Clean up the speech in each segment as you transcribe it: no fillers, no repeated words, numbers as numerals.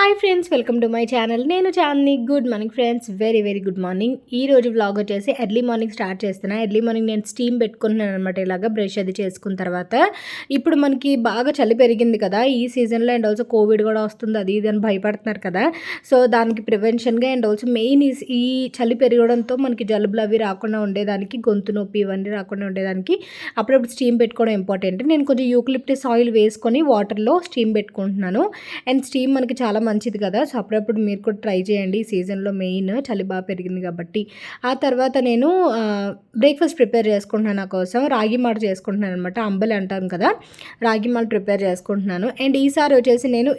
Hi friends, welcome to my channel. నేను Chandini. Good morning friends, very very good morning. ఈ రోజు vlog వచ్చేసి early morning start చేస్తున్నా. Early morning నేను steam పెట్టుకుంటున్నాను అనమాట. ఇలాగా బ్రష్ అది చేసుకున్న తర్వాత ఇప్పుడు మనకి బాగా చలి పెరిగింది కదా ఈ సీజన్లో, అండ్ ఆల్సో కోవిడ్ కూడా వస్తుంది అది ఇది అని భయపడుతున్నారు కదా. సో దానికి ప్రివెన్షన్గా అండ్ ఆల్సో మెయిన్ ఈ చలి పెరగడంతో మనకి జలుబులు అవి రాకుండా ఉండేదానికి, గొంతు నొప్పి ఇవన్నీ రాకుండా ఉండేదానికి అప్పుడప్పుడు స్టీమ్ పెట్టుకోవడం ఇంపార్టెంట్. నేను కొంచెం యూకలిప్టస్ ఆయిల్ వేసుకొని వాటర్లో స్టీమ్ పెట్టుకుంటున్నాను. అండ్ స్టీమ్ మనకి చాలా మంచిది కదా. సో అప్పుడప్పుడు మీరు కూడా ట్రై చేయండి. ఈ సీజన్లో మెయిన్ చలి బాగా పెరిగింది కాబట్టి. ఆ తర్వాత నేను బ్రేక్ఫాస్ట్ ప్రిపేర్ చేసుకుంటున్నాను. నా కోసం రాగి మాల్ట్ చేసుకుంటున్నాను అనమాట. అంబలి అంటాం కదా, రాగి మాల్ట్ ప్రిపేర్ చేసుకుంటున్నాను. అండ్ ఈసారి వచ్చేసి నేను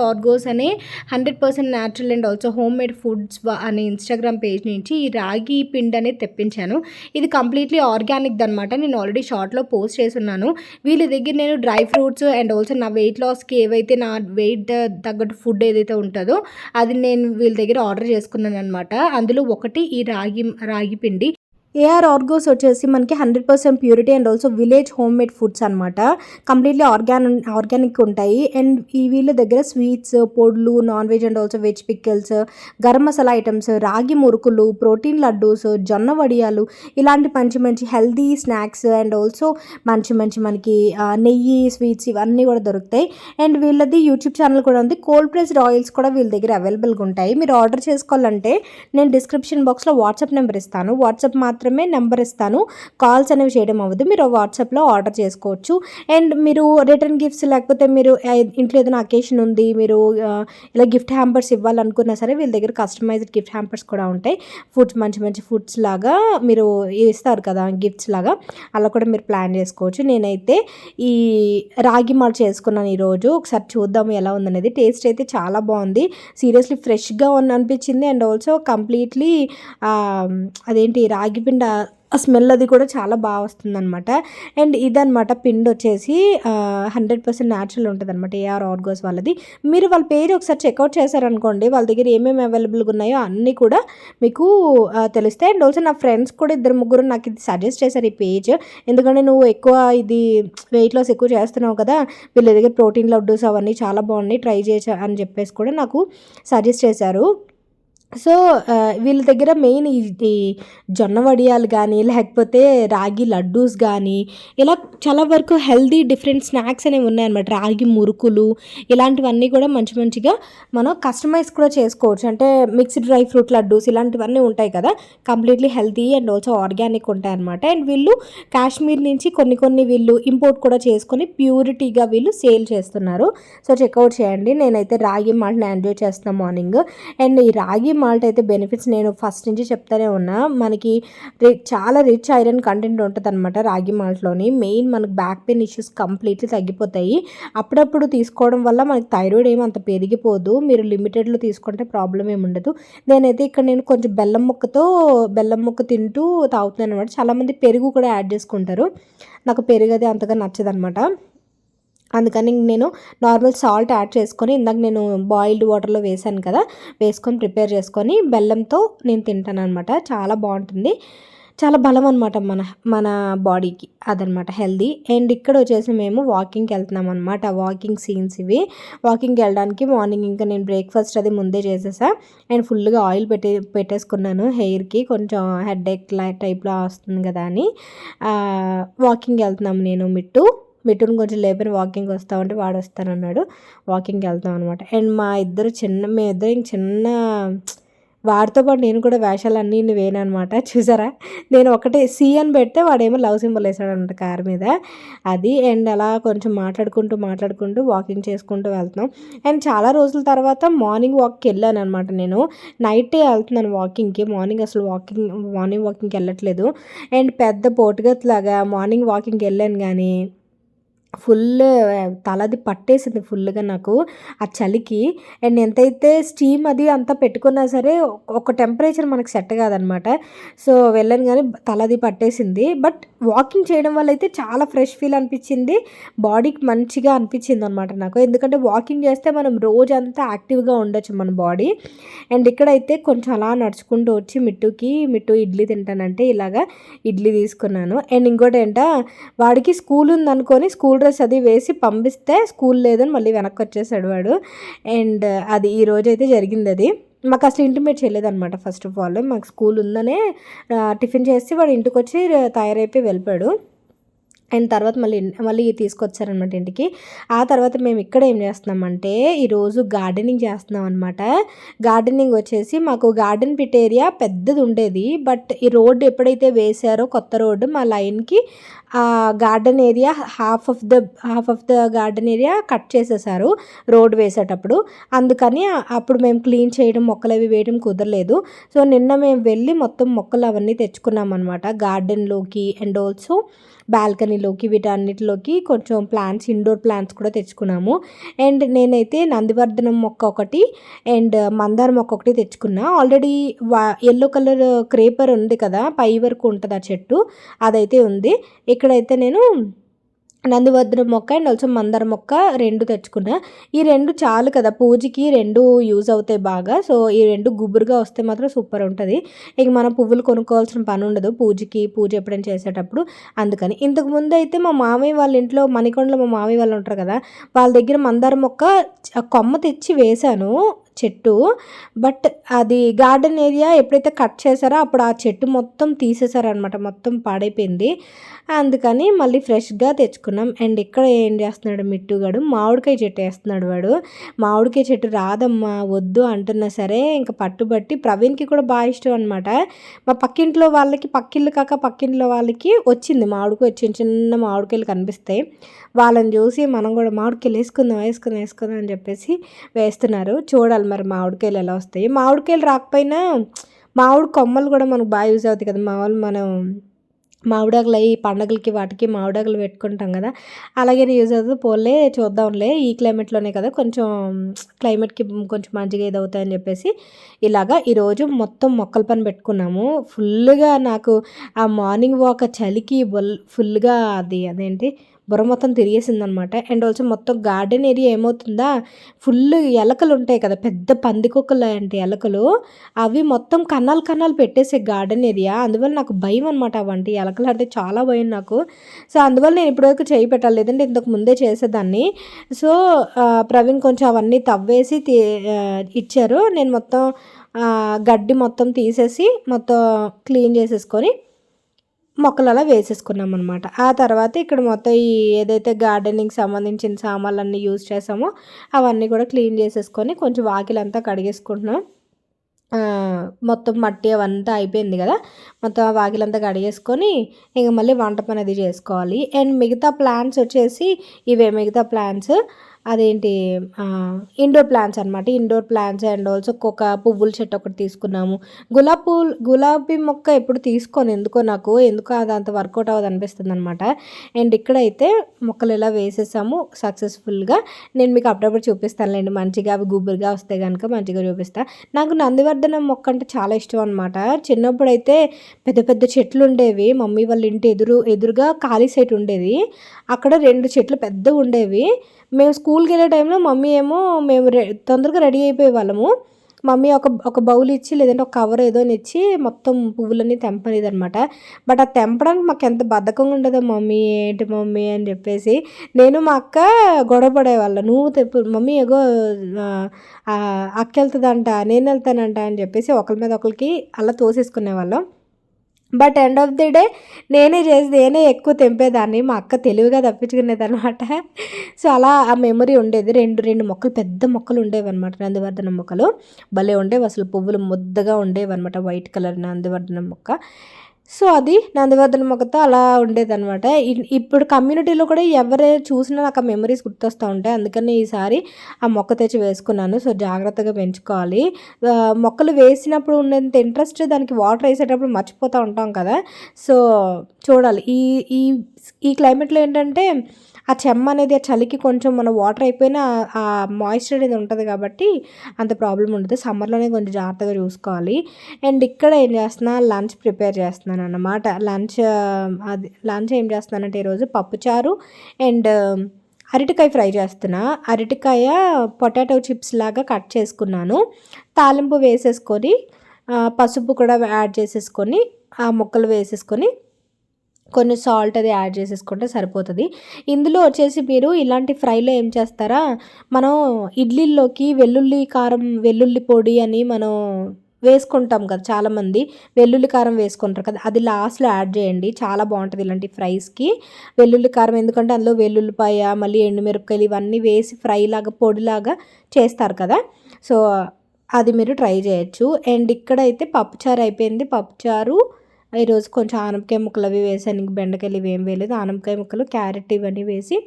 orgos అనే 100% natural and also home made foods అనే ఇన్స్టాగ్రామ్ పేజ్ నుంచి ఈ రాగి పిండి అనేది తెప్పించాను. ఇది కంప్లీట్లీ ఆర్గానిక్ అనమాట. నేను ఆల్రెడీ షార్ట్లో పోస్ట్ చేసి ఉన్నాను. వీళ్ళ దగ్గర నేను డ్రై ఫ్రూట్స్ అండ్ ఆల్సో నా వెయిట్ లాస్కి ఏవైతే నా వెయిట్ తగ్గట్టు ఫుడ్ ఏదైతే ఉంటుందో అది నేను వీళ్ళ దగ్గర ఆర్డర్ చేసుకున్నాను అనమాట. అందులో ఒకటి ఈ రాగి పిండి. orgos వచ్చేసి మనకి 100% purity and also village home made foods అనమాట. కంప్లీట్లీ ఆర్గానిక్ ఉంటాయి. అండ్ ఈ వీళ్ళ దగ్గర స్వీట్స్, పొడులు, non veg and also veg pickles, garam masala items, రాగి మురుకులు, ప్రోటీన్ లడ్డూస్, జొన్న వడియాలు, ఇలాంటి మంచి మంచి హెల్దీ స్నాక్స్ అండ్ ఆల్సో మంచి మంచి మనకి నెయ్యి స్వీట్స్ ఇవన్నీ కూడా దొరుకుతాయి. అండ్ వీళ్ళది యూట్యూబ్ ఛానల్ కూడా ఉంది. కోల్డ్ ప్రెస్డ్ ఆయిల్స్ కూడా వీళ్ళ దగ్గర అవైలబుల్గా ఉంటాయి. మీరు ఆర్డర్ చేసుకోవాలంటే నేను డిస్క్రిప్షన్ బాక్స్లో వాట్సాప్ నెంబర్ ఇస్తాను. వాట్సాప్ మాత్రమే నెంబర్ ఇస్తాను. కాల్స్ అనేవి చేయడం అవ్వదు. మీరు వాట్సాప్లో ఆర్డర్ చేసుకోవచ్చు. అండ్ మీరు రిటర్న్ గిఫ్ట్స్ లేకపోతే మీరు ఇంట్లో ఏదైనా అకేషన్ ఉంది, మీరు ఇలా గిఫ్ట్ హ్యాంపర్స్ ఇవ్వాలనుకున్నా సరే వీళ్ళ దగ్గర కస్టమైజ్డ్ గిఫ్ట్ హ్యాంపర్స్ కూడా ఉంటాయి. ఫుడ్స్ మంచి మంచి ఫుడ్స్ లాగా మీరు ఇస్తారు కదా గిఫ్ట్స్ లాగా, అలా కూడా మీరు ప్లాన్ చేసుకోవచ్చు. నేనైతే ఈ రాగి మాల్ట్ చేసుకున్నాను ఈరోజు. ఒకసారి చూద్దాము ఎలా ఉందనేది. టేస్ట్ అయితే చాలా బాగుంది. సీరియస్లీ ఫ్రెష్గా అనిపించింది. అండ్ ఆల్సో కంప్లీట్లీ అదేంటి రాగి పిండి ఆ స్మెల్ అది కూడా చాలా బాగా వస్తుంది అనమాట. అండ్ ఇదనమాట పిండి వచ్చేసి 100% న్యాచురల్ ఉంటుంది అనమాట. orgos వాళ్ళది. మీరు వాళ్ళ పేజ్ ఒకసారి చెక్అవుట్ చేశారనుకోండి, వాళ్ళ దగ్గర ఏమేమి అవైలబుల్గా ఉన్నాయో అన్నీ కూడా మీకు తెలుస్తాయి. అండ్ ఆల్సో నా ఫ్రెండ్స్ కూడా 2-3 నాకు ఇది సజెస్ట్ చేశారు ఈ పేజ్. ఎందుకంటే నువ్వు ఎక్కువ ఇది వెయిట్ లాస్ ఎక్కువ చేస్తున్నావు కదా, వీళ్ళ దగ్గర ప్రోటీన్ లడ్డూస్ అవన్నీ చాలా బాగున్నాయి, ట్రై చేయొచ్చు అని చెప్పేసి కూడా నాకు సజెస్ట్ చేశారు. సో వీళ్ళ దగ్గర మెయిన్ ఈ జొన్న వడియాలు కానీ లేకపోతే రాగి లడ్డూస్ కానీ ఇలా చాలా వరకు హెల్దీ డిఫరెంట్ స్నాక్స్ అనేవి ఉన్నాయన్నమాట. రాగి మురుకులు ఇలాంటివన్నీ కూడా మంచి మంచిగా మనం కస్టమైజ్ కూడా చేసుకోవచ్చు. అంటే మిక్స్డ్ డ్రై ఫ్రూట్ లడ్డూస్ ఇలాంటివన్నీ ఉంటాయి కదా, completely healthy and also organic ఉంటాయి అన్నమాట. అండ్ వీళ్ళు కాశ్మీర్ నుంచి కొన్ని వీళ్ళు ఇంపోర్ట్ కూడా చేసుకొని ప్యూరిటీగా వీళ్ళు సేల్ చేస్తున్నారు. సో చెక్అవుట్ చేయండి. నేనైతే రాగి మాల్ట్ని ఎంజాయ్ చేస్తున్నాను మార్నింగ్. అండ్ ఈ రాగి మాల్ట్ అయితే బెనిఫిట్స్ నేను ఫస్ట్ నుంచి చెప్తానే ఉన్నా. మనకి చాలా రిచ్ ఐరన్ కంటెంట్ ఉంటుంది అనమాట రాగి మాల్ట్లోని. మెయిన్ మనకు బ్యాక్ పెయిన్ ఇష్యూస్ కంప్లీట్లీ తగ్గిపోతాయి. అప్పుడప్పుడు తీసుకోవడం వల్ల మనకి థైరాయిడ్ ఏమి అంత పెరిగిపోదు. మీరు లిమిటెడ్లో తీసుకుంటే ప్రాబ్లం ఏమి ఉండదు. నేనైతే ఇక్కడ నేను కొంచెం బెల్లం ముక్క తింటూ తాగుతున్నాను అనమాట. చాలామంది పెరుగు కూడా యాడ్ చేసుకుంటారు. నాకు పెరుగు అది అంతగా నచ్చదనమాట. అందుకని నేను నార్మల్ సాల్ట్ యాడ్ చేసుకొని, ఇందాక నేను బాయిల్డ్ వాటర్లో వేసాను కదా, వేసుకొని ప్రిపేర్ చేసుకొని బెల్లంతో నేను తింటాను అనమాట. చాలా బాగుంటుంది. చాలా బలం అనమాట మన బాడీకి, అదనమాట హెల్దీ. అండ్ ఇక్కడ వచ్చేసి మేము వాకింగ్కి వెళ్తున్నాం అనమాట. వాకింగ్ సీన్స్ ఇవి. వాకింగ్కి వెళ్ళడానికి మార్నింగ్ ఇంకా నేను బ్రేక్ఫాస్ట్ అది ముందే చేసేసా. అండ్ ఫుల్గా ఆయిల్ పెట్టేసుకున్నాను హెయిర్కి. కొంచెం హెడ్ఏక్ టైప్లో వస్తుంది కదా అని వాకింగ్కి వెళ్తున్నాము. నేను మిట్టును కొంచెం లేపని వాకింగ్ వస్తా ఉంటే వాడు వస్తానన్నాడు. వాకింగ్కి వెళ్తాం అనమాట. అండ్ మేమిద్దరం చిన్న వాడితో పాటు నేను కూడా వేషాలు అన్నీ వేయను అనమాట. చూసారా, నేను ఒకటే సి అని పెడితే వాడేమో లవ్ సింబల్ వేసాడనమాట కార్ మీద. అది అండ్ అలా కొంచెం మాట్లాడుకుంటూ వాకింగ్ చేసుకుంటూ వెళ్తున్నాం. అండ్ చాలా రోజుల తర్వాత మార్నింగ్ వాక్కి వెళ్ళాను అనమాట. నేను నైటే వెళ్తున్నాను వాకింగ్కి. మార్నింగ్ అసలు మార్నింగ్ వాకింగ్కి వెళ్ళట్లేదు. అండ్ పెద్ద పోటుగత్లాగా మార్నింగ్ వాకింగ్కి వెళ్ళాను కానీ ఫుల్ తలది పట్టేసింది ఫుల్గా నాకు ఆ చలికి. అండ్ ఎంతైతే స్టీమ్ అది అంతా పెట్టుకున్నా సరే ఒక టెంపరేచర్ మనకు సెట్ కాదనమాట. సో వెళ్ళాను కానీ తలది పట్టేసింది. బట్ వాకింగ్ చేయడం వల్ల అయితే చాలా ఫ్రెష్ ఫీల్ అనిపించింది. బాడీకి మంచిగా అనిపించింది అనమాట నాకు. ఎందుకంటే వాకింగ్ చేస్తే మనం రోజంతా యాక్టివ్గా ఉండొచ్చు మన బాడీ. అండ్ ఇక్కడైతే కొంచెం అలా నడుచుకుంటూ వచ్చి మిట్టు ఇడ్లీ తింటానంటే ఇలాగా ఇడ్లీ తీసుకున్నాను. అండ్ ఇంకోటి వాడికి స్కూల్ ఉందనుకొని స్కూల్ డ్రెస్ అది వేసి పంపిస్తే స్కూల్ లేదని మళ్ళీ వెనక్కి వచ్చేసాడు వాడు. అండ్ అది ఈరోజైతే జరిగింది. అది మాకు అసలు ఇంటిమేట్ చేయలేదన్నమాట. ఫస్ట్ ఆఫ్ ఆల్ మాకు స్కూల్ ఉందనే టిఫిన్ చేసి వాడు ఇంటికి వచ్చి తయారైపోయి వెళ్ళిపోయాడు. అండ్ తర్వాత మళ్ళీ తీసుకొచ్చారనమాట ఇంటికి. ఆ తర్వాత మేము ఇక్కడ ఏం చేస్తున్నామంటే ఈరోజు గార్డెనింగ్ చేస్తున్నాం అనమాట. గార్డెనింగ్ వచ్చేసి మాకు గార్డెన్ పిట్ ఏరియా పెద్దది ఉండేది. బట్ ఈ రోడ్డు ఎప్పుడైతే వేశారో కొత్త రోడ్డు మా లైన్కి garden area half of the garden area cut చేసేసారు రోడ్ వేసేటప్పుడు. అందుకని అప్పుడు మేము క్లీన్ చేయడం, మొక్కలు అవి వేయడం కుదరలేదు. సో నిన్న మేము వెళ్ళి మొత్తం మొక్కలు అవన్నీ తెచ్చుకున్నాం అనమాట గార్డెన్లోకి. అండ్ ఆల్సో బాల్కనీలోకి, వీటన్నిటిలోకి కొంచెం ప్లాంట్స్, ఇండోర్ ప్లాంట్స్ కూడా తెచ్చుకున్నాము. అండ్ నేనైతే నందివర్ధనం మొక్క ఒకటి అండ్ మందార మొక్క ఒకటి తెచ్చుకున్నా. ఆల్రెడీ ఎల్లో కలర్ క్రేపర్ ఉంది కదా, పై వరకు ఉంటుంది ఆ చెట్టు, అదైతే ఉంది. ఇక్కడైతే నేను నందివర్ధనం మొక్క అండ్ ఆల్సో మందార మొక్క 2 తెచ్చుకున్నా. ఈ 2 చాలు కదా పూజకి, 2 యూజ్ అవుతాయి బాగా. సో ఈ 2 గుబురుగా వస్తే మాత్రం సూపర్ ఉంటుంది. ఇక మనం పువ్వులు కొనుక్కోవాల్సిన పని ఉండదు పూజ ఎప్పుడైనా చేసేటప్పుడు. అందుకని ఇంతకుముందు అయితే మా మామయ్య వాళ్ళ ఇంట్లో మణికొండలో మా మామయ్య వాళ్ళు ఉంటారు కదా, వాళ్ళ దగ్గర మందార మొక్క కొమ్మ తెచ్చి వేశాను చెట్టు. బట్ అది గార్డెన్ ఏరియా ఎప్పుడైతే కట్ చేశారో అప్పుడు ఆ చెట్టు మొత్తం తీసేశారనమాట, మొత్తం పాడైపోయింది. అందుకని మళ్ళీ ఫ్రెష్గా తెచ్చుకున్నాం. అండ్ ఇక్కడ ఏం చేస్తున్నాడు మిట్టుగాడు, మామిడికాయ చెట్టు వేస్తున్నాడు వాడు. మామిడికాయ చెట్టు రాదమ్మా వద్దు అంటున్నా సరే ఇంకా పట్టుబట్టి, ప్రవీణ్కి కూడా బాగా ఇష్టం అనమాట. మా పక్కింట్లో వాళ్ళకి, పక్కింట్లో వాళ్ళకి వచ్చింది మామిడికాయ, చిన్న మామిడికాయలు కనిపిస్తాయి. వాళ్ళని చూసి మనం కూడా మామిడికాయలు వేసుకుందాం అని చెప్పేసి వేస్తున్నారు. చూడాలి మరి మామిడికాయలు ఎలా వస్తాయి. మామిడికాయలు రాకపోయినా మామిడి కొమ్మలు కూడా మనకు బాగా యూజ్ అవుతాయి కదా. మనం మామిడాకులు అవి పండగలకి వాటికి మామిడాకులు పెట్టుకుంటాం కదా, అలాగే యూజ్ అవుతుంది. పోలే చూద్దాంలే ఈ క్లైమేట్లోనే కదా, కొంచెం క్లైమేట్కి కొంచెం మంచిగా ఇది అవుతాయని చెప్పేసి ఇలాగా ఈరోజు మొత్తం మొక్కల పని పెట్టుకున్నాము. ఫుల్గా నాకు ఆ మార్నింగ్ వాక్ చలికి ఫుల్గా అదేంటి బుర్ర మొత్తం తిరిగేసిందనమాట. అండ్ ఆల్సో మొత్తం గార్డెన్ ఏరియా ఏమవుతుందా, ఫుల్ ఎలకలు ఉంటాయి కదా, పెద్ద పందికొక్కలు అంటే ఎలకలు, అవి మొత్తం కన్నాలు పెట్టేసే గార్డెన్ ఏరియా. అందువల్ల నాకు భయం అనమాట, అవంటి ఎలకలు అంటే చాలా భయం నాకు. సో అందువల్ల నేను ఇప్పటివరకు చేయి పెట్టాలి, లేదంటే ఇంతకు ముందే చేసేదాన్ని. సో ప్రవీణ్ కొంచెం అవన్నీ తవ్వేసి ఇచ్చారు. నేను మొత్తం గడ్డి మొత్తం తీసేసి మొత్తం క్లీన్ చేసేసుకొని మొక్కలు అలా వేసేసుకున్నాం అనమాట. ఆ తర్వాత ఇక్కడ మొత్తం ఏదైతే గార్డెనింగ్ సంబంధించిన సామాన్లన్నీ యూజ్ చేసామో అవన్నీ కూడా క్లీన్ చేసేసుకొని కొంచెం వాకిలంతా కడిగేసుకుంటున్నాం. మొత్తం మట్టి అవంతా అయిపోయింది కదా, మొత్తం వాకిలంతా కడిగేసుకొని ఇంక మళ్ళీ వంట పని అది చేసుకోవాలి. అండ్ మిగతా ప్లాంట్స్ వచ్చేసి ఇవే మిగతా ప్లాంట్స్ అదేంటి ఇండోర్ ప్లాంట్స్ అనమాట. ఇండోర్ ప్లాంట్స్ అండ్ ఆల్సో ఒక పువ్వుల చెట్టు ఒకటి తీసుకున్నాము. గులాబీ మొక్క ఎప్పుడు తీసుకోను ఎందుకో అది అంత వర్కౌట్ అవ్వదు అనిపిస్తుంది అనమాట. అండ్ ఇక్కడైతే మొక్కలు ఇలా వేసేసాము సక్సెస్ఫుల్గా. నేను మీకు అప్పుడప్పుడు చూపిస్తానులేండి, మంచిగా అవి గుబురుగా వస్తే కనుక మంచిగా చూపిస్తాను. నాకు నందివర్ధనం మొక్క అంటే చాలా ఇష్టం అనమాట. చిన్నప్పుడు అయితే పెద్ద పెద్ద చెట్లు ఉండేవి, మమ్మీ వాళ్ళ ఇంటి ఎదురుగా ఖాళీ సైట్ ఉండేది, అక్కడ 2 చెట్లు పెద్దగా ఉండేవి. మేము స్కూల్కి వెళ్ళే టైంలో మమ్మీ ఏమో మేము తొందరగా రెడీ అయిపోయే వాళ్ళము. మమ్మీ ఒక బౌల్ ఇచ్చి లేదంటే ఒక కవర్ ఏదో ఇచ్చి మొత్తం పువ్వులన్నీ తెంపనేది అనమాట. బట్ అది తెంపడానికి మాకు ఎంత బద్ధకంగా ఉండదో, ఏంటి మమ్మీ అని చెప్పేసి నేను మా అక్క గొడవ పడేవాళ్ళం. నువ్వు తెప్పు మమ్మీ, ఎగో అక్క వెళ్తుందంట, నేను వెళ్తానంట అని చెప్పేసి ఒకరి మీద ఒకరికి అలా తోసేసుకునేవాళ్ళం. But end of the day నేనే ఎక్కువ తెంపేదాన్ని, మా అక్క తెలివిగా తప్పించుకునేది అనమాట. సో అలా ఆ మెమరీ ఉండేది. రెండు మొక్కలు, పెద్ద మొక్కలు ఉండేవి అనమాట, నందివర్ధనం మొక్కలు భలే ఉండేవి అసలు. పువ్వులు ముద్దగా ఉండేవి అనమాట, వైట్ కలర్ నందివర్ధనం మొక్క. సో అది నందివర్ధనం మొక్కతో అలా ఉండేదన్నమాట. ఇప్పుడు కమ్యూనిటీలో కూడా ఎవరు చూసినా నాకు ఆ మెమరీస్ గుర్తొస్తూ ఉంటాయి. అందుకని ఈసారి ఆ మొక్క తెచ్చి వేసుకున్నాను. సో జాగ్రత్తగా పెంచుకోవాలి. మొక్కలు వేసినప్పుడు ఉన్నంత ఇంట్రెస్ట్ దానికి వాటర్ వేసేటప్పుడు మర్చిపోతూ ఉంటాం కదా. సో చూడాలి. ఈ ఈ ఈ క్లైమేట్లో ఏంటంటే ఆ చెమ్మ అనేది ఆ చలికి కొంచెం మన వాటర్ అయిపోయినా ఆ మాయిశ్చర్ అనేది ఉంటుంది కాబట్టి అంత ప్రాబ్లం ఉండదు. సమ్మర్లోనే కొంచెం జాగ్రత్తగా చూసుకోవాలి. అండ్ ఇక్కడ ఏం చేస్తున్నా, లంచ్ ప్రిపేర్ చేస్తున్నాను అన్నమాట. లంచ్ ఏం చేస్తున్నానంటే ఈరోజు పప్పుచారు అండ్ అరటికాయ ఫ్రై చేస్తున్నా. అరటికాయ పొటాటో చిప్స్ లాగా కట్ చేసుకున్నాను, తాలింపు వేసేసుకొని పసుపు కూడా యాడ్ చేసేసుకొని ఆ ముక్కలు వేసేసుకొని కొన్ని సాల్ట్ అది యాడ్ చేసేసుకుంటే సరిపోతుంది. ఇందులో వచ్చేసి మీరు ఇలాంటి ఫ్రైలో ఏం చేస్తారా, మనం ఇడ్లీల్లోకి వెల్లుల్లి కారం, వెల్లుల్లి పొడి అని మనం వేసుకుంటాం కదా చాలామంది, వెల్లుల్లి కారం వేసుకుంటారు కదా, అది లాస్ట్లో యాడ్ చేయండి. చాలా బాగుంటుంది ఇలాంటి ఫ్రైస్కి వెల్లుల్లి కారం. ఎందుకంటే అందులో వెల్లుల్లిపాయ, మళ్ళీ ఎండుమిరపకాయలు ఇవన్నీ వేసి ఫ్రై లాగా పొడిలాగా చేస్తారు కదా, సో అది మీరు ట్రై చేయొచ్చు. అండ్ ఇక్కడైతే పప్పుచారు అయిపోయింది. పప్పుచారు ఈరోజు కొంచెం ఆనపకాయ ముక్కలు అవి వేసాను, ఇంక బెండకాయలు ఇవి ఏం వేయలేదు. ఆనపకాయ ముక్కలు, క్యారెట్ ఇవన్నీ వేసి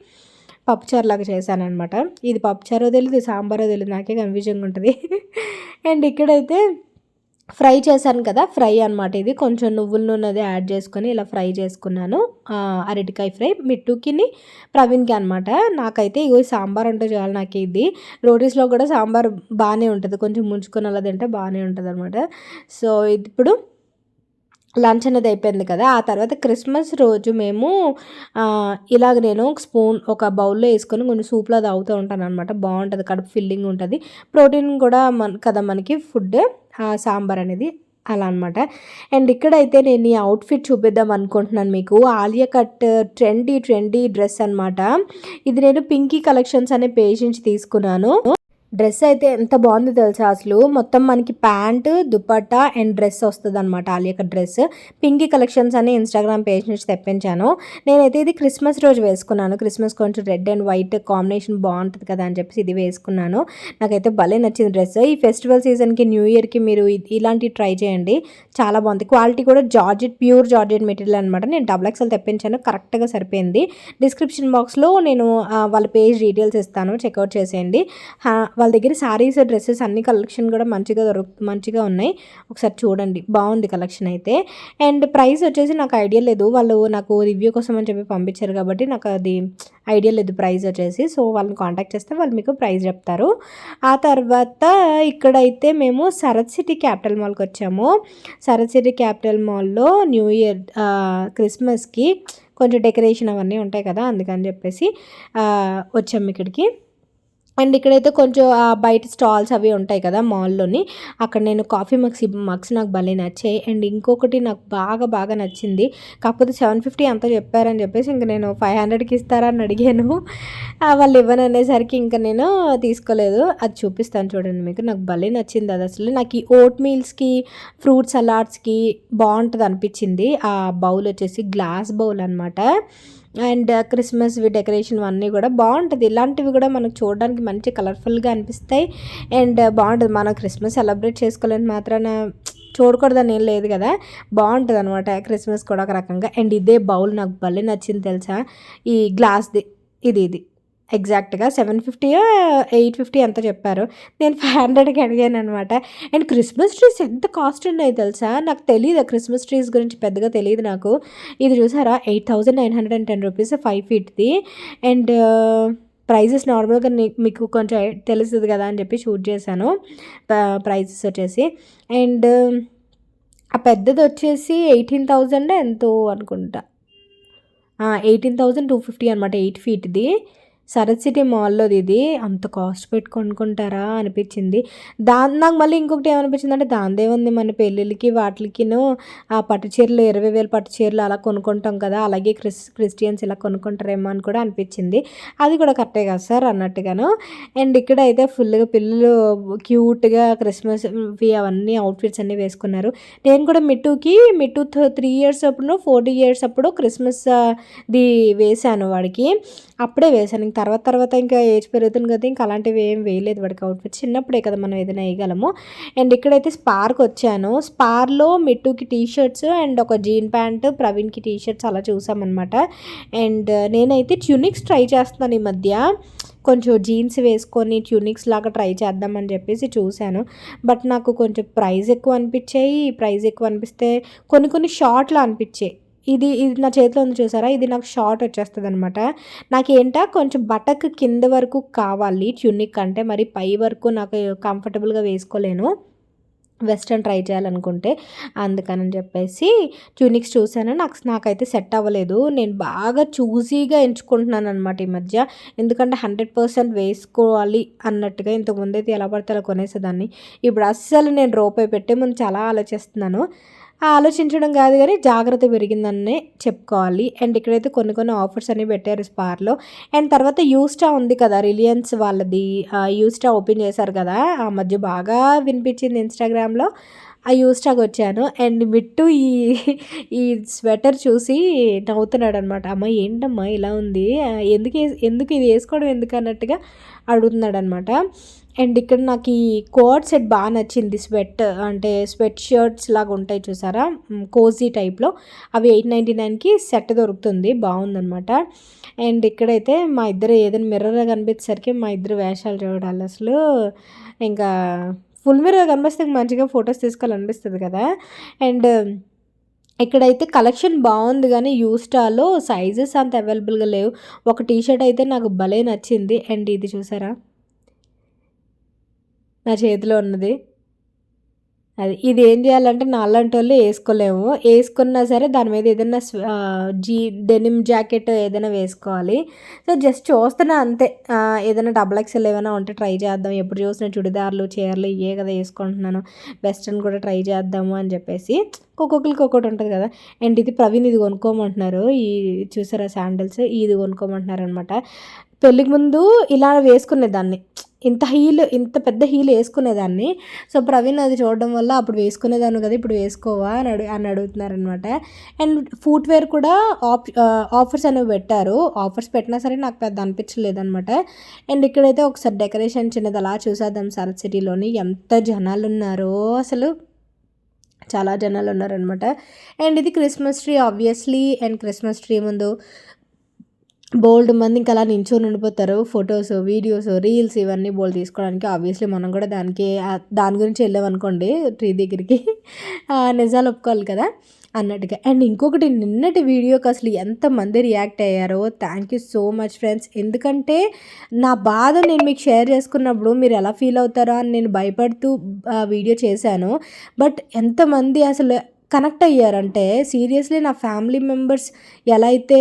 పప్పుచారు లాగా చేశానమాట. ఇది పప్పుచారో తెలియదు, సాంబారో తెలియదు, నాకే కన్ఫ్యూజన్గా ఉంటుంది. అండ్ ఇక్కడైతే ఫ్రై చేశాను కదా, ఫ్రై అనమాట ఇది. కొంచెం నువ్వుల నూనె అది యాడ్ చేసుకొని ఇలా ఫ్రై చేసుకున్నాను. అరటికాయ ఫ్రై మిట్టుకిని ప్రవీణ్కి అనమాట. నాకైతే ఇగో సాంబార్ అంటే చాలు. నాకు ఇది రోటీస్లో కూడా సాంబార్ బాగానే ఉంటుంది, కొంచెం ముంచుకొని అలా తింటే బాగానే ఉంటుంది అనమాట. సో ఇప్పుడు లంచ్ అనేది అయిపోయింది కదా, ఆ తర్వాత క్రిస్మస్ రోజు మేము ఇలాగ నేను ఒక బౌల్లో వేసుకొని కొంచెం సూప్లో తాగుతూ ఉంటాను అనమాట. బాగుంటుంది, కడుపు ఫిల్లింగ్ ఉంటుంది, ప్రోటీన్ కూడా కదా మనకి ఫుడ్ సాంబార్ అనేది, అలా అనమాట. అండ్ ఇక్కడైతే నేను ఈ అవుట్ఫిట్ చూపిద్దాం అనుకుంటున్నాను మీకు. ఆలియా కట్ ట్రెండీ డ్రెస్ అనమాట. ఇది నేను పింకీ కలెక్షన్స్ అనే పేజ్ నుంచి తీసుకున్నాను. డ్రెస్ అయితే ఎంత బాగుంది తెలుసా అసలు. మొత్తం మనకి ప్యాంటు, దుపట్టా అండ్ డ్రెస్ వస్తుంది అనమాట. ఆలియా డ్రెస్ పింకీ కలెక్షన్స్ అని ఇన్స్టాగ్రామ్ పేజ్ నుంచి తెప్పించాను. నేనైతే ఇది క్రిస్మస్ రోజు వేసుకున్నాను. క్రిస్మస్ కొంచెం రెడ్ అండ్ వైట్ కాంబినేషన్ బాగుంటుంది కదా అని చెప్పేసి ఇది వేసుకున్నాను. నాకైతే భలే నచ్చింది డ్రెస్. ఈ ఫెస్టివల్ సీజన్కి, న్యూ ఇయర్కి మీరు ఇలాంటివి ట్రై చేయండి, చాలా బాగుంది. క్వాలిటీ కూడా ప్యూర్ జార్జెట్ మెటీరియల్ అనమాట. నేను XXL తెప్పించాను, కరెక్ట్గా సరిపోయింది. డిస్క్రిప్షన్ బాక్స్లో నేను వాళ్ళ పేజ్ డీటెయిల్స్ ఇస్తాను, చెక్అవుట్ చేసేయండి. వాళ్ళ దగ్గర శారీస్, డ్రెస్సెస్ అన్ని కలెక్షన్ కూడా మంచిగా ఉన్నాయి, ఒకసారి చూడండి, బాగుంది కలెక్షన్ అయితే. అండ్ ప్రైస్ వచ్చేసి నాకు ఐడియా లేదు, వాళ్ళు నాకు రివ్యూ కోసం అని చెప్పి పంపించారు కాబట్టి నాకు అది ఐడియా లేదు ప్రైస్ వచ్చేసి. సో వాళ్ళని కాంటాక్ట్ చేస్తే వాళ్ళు మీకు ప్రైస్ చెప్తారు. ఆ తర్వాత ఇక్కడైతే మేము శరత్ సిటీ క్యాపిటల్ మాల్కి వచ్చాము. శరత్ సిటీ క్యాపిటల్ మాల్లో న్యూ ఇయర్ క్రిస్మస్కి కొంచెం డెకరేషన్ అవన్నీ ఉంటాయి కదా, అందుకని చెప్పేసి వచ్చాము ఇక్కడికి. అండ్ ఇక్కడైతే కొంచెం బయట స్టాల్స్ అవి ఉంటాయి కదా మాల్లోని, అక్కడ నేను కాఫీ మగ్స్ నాకు భలే నచ్చాయి. అండ్ ఇంకొకటి నాకు బాగా నచ్చింది, కాకపోతే 750 అంతా చెప్పారని చెప్పేసి ఇంక నేను 500కి ఇస్తారా అని అడిగాను. వాళ్ళు ఇవ్వననేసరికి ఇంకా నేను తీసుకోలేదు. అది చూపిస్తాను చూడండి మీకు, నాకు భలే నచ్చింది అది. అసలు నాకు ఈ ఓట్ మీల్స్కి, ఫ్రూట్ సలాడ్స్కి బాగుంటుంది అనిపించింది. ఆ బౌల్ వచ్చేసి గ్లాస్ బౌల్ అనమాట. అండ్ క్రిస్మస్ డెకరేషన్ అన్నీ కూడా బాగుంటుంది. ఇలాంటివి కూడా మనకు చూడడానికి మంచి కలర్ఫుల్గా అనిపిస్తాయి అండ్ బాగుంటుంది. మనం క్రిస్మస్ సెలబ్రేట్ చేసుకోవాలని మాత్రాన చూడకూడదని ఏం లేదు కదా, బాగుంటుంది అనమాట క్రిస్మస్ కూడా ఒక రకంగా. అండ్ ఇదే బౌల్ నాకు భలే నచ్చింది తెలుసా, ఈ గ్లాస్ది. ఇది ఎగ్జాక్ట్గా 750 850 ఎంత చెప్పారు, నేను 500కి అడిగాను అనమాట. అండ్ క్రిస్మస్ ట్రీస్ ఎంత కాస్ట్ ఉన్నాయి తెలుసా, నాకు తెలియదు క్రిస్మస్ ట్రీస్ గురించి పెద్దగా తెలియదు నాకు. ఇది చూసారా, 8910 రూపీస్ 5 ఫీట్ది. అండ్ ప్రైజెస్ నార్మల్గా మీకు కొంచెం తెలుస్తుంది కదా అని చెప్పి షూట్ చేశాను ప్రైజెస్ వచ్చేసి. అండ్ ఆ పెద్దది వచ్చేసి 18,000 ఎంతో అనుకుంటా, 18,250 అనమాట, 8 ఫీట్ది. శరత్ సిటీ మాల్లోది ఇది. అంత కాస్ట్ పెట్టి కొనుక్కుంటారా అనిపించింది. నాకు మళ్ళీ ఇంకొకటి ఏమనిపించింది అంటే, దానిదేముంది, మన పెళ్ళిళ్ళకి వాటికిను ఆ పట్టు చీరలు 20,000 పట్టు చీరలు అలా కొనుక్కుంటాం కదా, అలాగే క్రిస్టియన్స్ ఇలా కొనుక్కుంటారేమో అని కూడా అనిపించింది. అది కూడా కరెక్టే కదా సార్ అన్నట్టుగాను. అండ్ ఇక్కడ అయితే ఫుల్గా పిల్లలు క్యూట్గా క్రిస్మస్ అవన్నీ అవుట్ఫిట్స్ అన్నీ వేసుకున్నారు. నేను కూడా మిట్టు 3 ఇయర్స్ అప్పుడు 40 ఇయర్స్ అప్పుడు క్రిస్మస్ ది వేశాను వాడికి, అప్పుడే వేశాను. తర్వాత ఇంకా ఏజ్ పెరుగుతుంది కదా, ఇంకా అలాంటివి ఏం వేయలేదు వాడికి అవుట్ఫిట్. చిన్నప్పుడే కదా మనం ఏదైనా వేయగలము. అండ్ ఇక్కడైతే స్పార్కి వచ్చాను. స్పార్లో మిట్టుకి టీషర్ట్స్ అండ్ ఒక జీన్ ప్యాంట్, ప్రవీణ్కి టీషర్ట్స్ అలా చూసామన్నమాట. అండ్ నేనైతే ట్యూనిక్స్ ట్రై చేస్తున్నాను ఈ మధ్య, కొంచెం జీన్స్ వేసుకొని ట్యూనిక్స్ లాగా ట్రై చేద్దామని చెప్పేసి చూశాను. బట్ నాకు కొంచెం ప్రైస్ ఎక్కువ అనిపిస్తే కొన్ని షార్ట్లా అనిపించాయి. ఇది నా చేతిలో ఉంది చూసారా, ఇది నాకు షార్ట్ వచ్చేస్తుంది అనమాట. నాకేంటా కొంచెం బటక్ కింద వరకు కావాలి ట్యూనిక్, అంటే మరి పై వరకు నాకు కంఫర్టబుల్గా వేసుకోలేను వెస్ట్రన్ ట్రై చేయాలనుకుంటే, అందుకని చెప్పేసి ట్యూనిక్స్ చూసాను. నాకైతే సెట్ అవ్వలేదు. నేను బాగా చూసీగా ఎంచుకుంటున్నాను అనమాట ఈ మధ్య, ఎందుకంటే 100% వేసుకోవాలి అన్నట్టుగా. ఇంతకుముందు అయితే ఎలా పడితే అలా కొనేసేదాన్ని, ఇప్పుడు అస్సలు నేను రూపాయి పెట్టే ముందు చాలా ఆలోచిస్తున్నాను. ఆలోచించడం కాదు కానీ జాగ్రత్త పెరిగిందని చెప్పుకోవాలి. అండ్ ఇక్కడైతే కొన్ని కొన్ని ఆఫర్స్ అనేవి పెట్టారు స్పార్లో. అండ్ తర్వాత యూస్టా ఉంది కదా, రిలయన్స్ వాళ్ళది యూస్టా ఓపెన్ చేశారు కదా, ఆ మధ్య బాగా వినిపించింది ఇన్స్టాగ్రామ్లో. ఆ యూస్టాకి వచ్చాను. అండ్ మిట్టు ఈ స్వెటర్ చూసి నవ్వుతున్నాడు అనమాట. అమ్మ ఏంటమ్మా ఇలా ఉంది, ఎందుకు ఇది వేసుకోవడం ఎందుకు అన్నట్టుగా అడుగుతున్నాడు అనమాట. అండ్ ఇక్కడ నాకు ఈ కోట్ సెట్ బాగా నచ్చింది. స్వెట్ షర్ట్స్ లాగా ఉంటాయి చూసారా, కోజీ టైప్లో, అవి 899కి సెట్ దొరుకుతుంది, బాగుందనమాట. అండ్ ఇక్కడైతే మా ఇద్దరు ఏదైనా మిర్రర్గా కనిపించేసరికి మా ఇద్దరు వేషాలు చూడాలి అసలు. ఇంకా ఫుల్ మిర్రర్ కనిపిస్తే మంచిగా ఫొటోస్ తీసుకోవాలనిపిస్తుంది కదా. అండ్ ఇక్కడైతే కలెక్షన్ బాగుంది కానీ యూస్టాలో సైజెస్ అంత అవైలబుల్గా లేవు. ఒక టీషర్ట్ అయితే నాకు భలే నచ్చింది. అండ్ ఇది చూసారా నా చేతిలో ఉన్నది, ఇది ఏం చేయాలంటే నాలాంటి వాళ్ళు వేసుకోలేము, వేసుకున్నా సరే దాని మీద ఏదైనా డెనిమ్ జాకెట్ ఏదైనా వేసుకోవాలి. సో జస్ట్ చూస్తున్నా అంతే, ఏదైనా XXL ఏమైనా ఉంటే ట్రై చేద్దాం, ఎప్పుడు చూసిన చుడిదార్లు చీరలు ఇవే కదా వేసుకుంటున్నాను, వెస్ట్రన్ కూడా ట్రై చేద్దాము అని చెప్పేసి. ఒక్కొక్కరికి ఒక్కొక్కటి ఉంటుంది కదా. అండ్ ఇది ప్రవీణ్ ఇది కొనుక్కోమంటున్నారు, ఈ చూసారా శాండిల్స్, ఇది కొనుక్కోమంటున్నారు అనమాట. పెళ్ళికి ముందు ఇలా వేసుకునేదాన్ని, ఇంత పెద్ద హీల్ వేసుకునేదాన్ని. సో ప్రవీణ్ అది చూడడం వల్ల అప్పుడు వేసుకునేదాన్ని కదా, ఇప్పుడు వేసుకోవా అని అడుగుతున్నారనమాట. అండ్ ఫుట్వేర్ కూడా ఆఫర్స్ అనేవి పెట్టారు. ఆఫర్స్ పెట్టినా సరే నాకు పెద్ద అనిపించలేదు అనమాట. అండ్ ఇక్కడైతే ఒకసారి డెకరేషన్ చిన్నది అలా చూసేద్దాం. సరత్ సిటీలోని ఎంత జనాలు ఉన్నారో అసలు, చాలా జనాలు ఉన్నారనమాట. అండ్ ఇది Christmas tree obviously. And Christmas tree ముందు బోల్డ్ మంది ఇంకా అలా నించొని ఉండిపోతారు, ఫొటోస్, వీడియోస్, రీల్స్ ఇవన్నీ బోల్డ్ తీసుకోవడానికి. ఆబ్వియస్లీ మనం కూడా దాని గురించి వెళ్ళామనుకోండి ట్రీ దగ్గరికి, నిజాలు ఒప్పుకోవాలి కదా అన్నట్టుగా. అండ్ ఇంకొకటి, నిన్నటి వీడియోకి అసలు ఎంతమంది రియాక్ట్ అయ్యారో, thank you so much friends. ఎందుకంటే నా బాధ నేను మీకు షేర్ చేసుకున్నప్పుడు మీరు ఎలా ఫీల్ అవుతారో అని నేను భయపడుతూ వీడియో చేశాను. బట్ ఎంతమంది అసలు కనెక్ట్ అయ్యారంటే, సీరియస్లీ నా ఫ్యామిలీ మెంబర్స్ ఎలా అయితే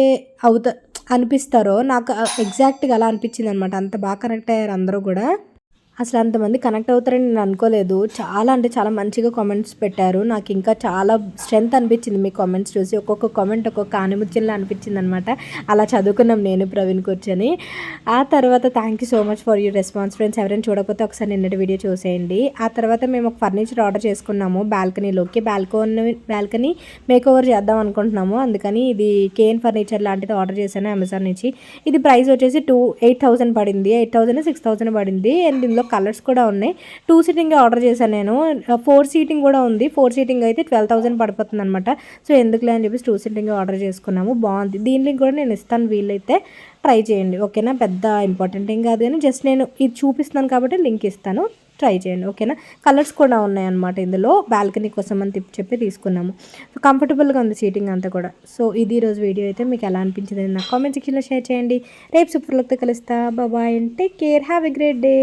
అనిపిస్తారో నాకు ఎగ్జాక్ట్గా అలా అనిపించింది అనమాట. అంత బాగా కనెక్ట్ అయ్యారు అందరూ కూడా. అసలు అంతమంది కనెక్ట్ అవుతారని నేను అనుకోలేదు. చాలా అంటే చాలా మంచిగా కామెంట్స్ పెట్టారు. నాకు ఇంకా చాలా స్ట్రెంత్ అనిపించింది మీ కామెంట్స్ చూసి. ఒక్కొక్క కామెంట్ ఒక్కొక్క ఆనిముత్యంలా అనిపించింది అనమాట. అలా చదువుకున్నాం నేను ప్రవీణ్ కూర్చొని. ఆ తర్వాత thank you so much for your response friends. ఎవరైనా చూడకపోతే ఒకసారి నిన్నటి వీడియో చూసేయండి. ఆ తర్వాత మేము ఒక ఫర్నిచర్ ఆర్డర్ చేసుకున్నాము బాల్కనీలోకి. బాల్కనీ మేక్ ఓవర్ చేద్దాం అనుకుంటున్నాము. అందుకని ఇది కేన్ ఫర్నిచర్ లాంటిది ఆర్డర్ చేశాను అమెజాన్ నుంచి. ఇది ప్రైస్ వచ్చేసి 8,000 పడింది, 8,000 6,000 పడింది. అండ్ ఇందులో కలర్స్ కూడా ఉన్నాయి. 2 సీటింగ్ ఆర్డర్ చేశాను నేను. 4 సీటింగ్ కూడా ఉంది. 4 సీటింగ్ అయితే 12,000 పడిపోతుంది అనమాట. సో ఎందుకులే అని చెప్పేసి 2 సీటింగ్ ఆర్డర్ చేసుకున్నాము. బాగుంది. దీనికి కూడా నేను ఇస్తాను, వీలైతే ట్రై చేయండి ఓకేనా. పెద్ద ఇంపార్టెంట్ ఏం కాదు కానీ జస్ట్ నేను ఇది చూపిస్తున్నాను కాబట్టి లింక్ ఇస్తాను, ట్రై చేయండి ఓకేనా. కలర్స్ కూడా ఉన్నాయన్నమాట ఇందులో. బాల్కనీ కోసం అని చెప్పి తీసుకున్నాము. సో కంఫర్టబుల్గా ఉంది సీటింగ్ అంతా కూడా. సో ఇది ఈరోజు వీడియో అయితే మీకు ఎలా అనిపించింది నాకు కామెంట్ సెక్షన్లో షేర్ చేయండి. రేపు సూపర్ లుక్తో కలుస్తా. Bye and take care, have a great day.